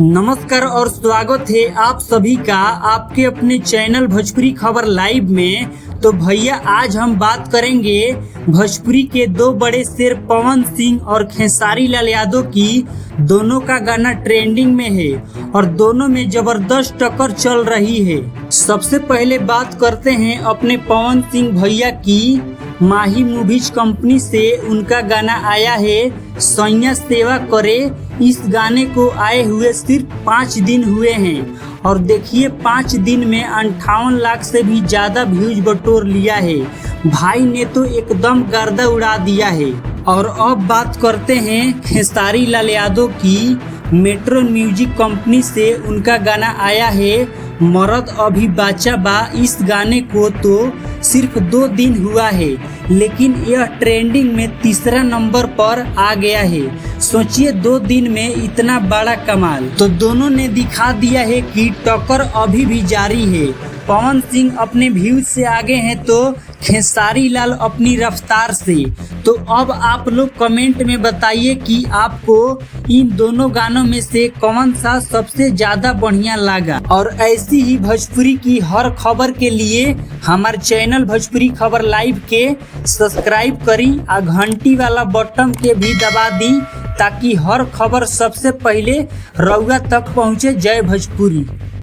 नमस्कार और स्वागत है आप सभी का आपके अपने चैनल भोजपुरी खबर लाइव में। तो भैया आज हम बात करेंगे भोजपुरी के दो बड़े शेर पवन सिंह और खेसारी लाल यादव की। दोनों का गाना ट्रेंडिंग में है और दोनों में जबरदस्त टक्कर चल रही है। सबसे पहले बात करते हैं अपने पवन सिंह भैया की। माही मूवीज कंपनी से उनका गाना आया है सैया सेवा करे। इस गाने को आए हुए सिर्फ 5 दिन हुए हैं और देखिए 5 दिन में 58 लाख से भी ज्यादा व्यूज बटोर लिया है। भाई ने तो एकदम गर्दा उड़ा दिया है। और अब बात करते हैं खेसारी लाल यादव की। मेट्रो म्यूजिक कंपनी से उनका गाना आया है मरद अभी बाचा बा। इस गाने को तो सिर्फ 2 दिन हुआ है लेकिन यह ट्रेंडिंग में तीसरा नंबर पर आ गया है। सोचिए 2 दिन में इतना बड़ा कमाल। तो दोनों ने दिखा दिया है कि टक्कर अभी भी जारी है। पवन सिंह अपने व्यूज से आगे हैं तो खेसारी लाल अपनी रफ्तार से। तो अब आप लोग कमेंट में बताइए कि आपको इन दोनों गानों में से कौन सा सबसे ज्यादा बढ़िया लगा। और ऐसी ही भोजपुरी की हर खबर के लिए हमारे चैनल भोजपुरी खबर लाइव के सब्सक्राइब करी और घंटी वाला बटन के भी दबा दी ताकि हर खबर सबसे पहले रउआ तक पहुँचे। जय भोजपुरी।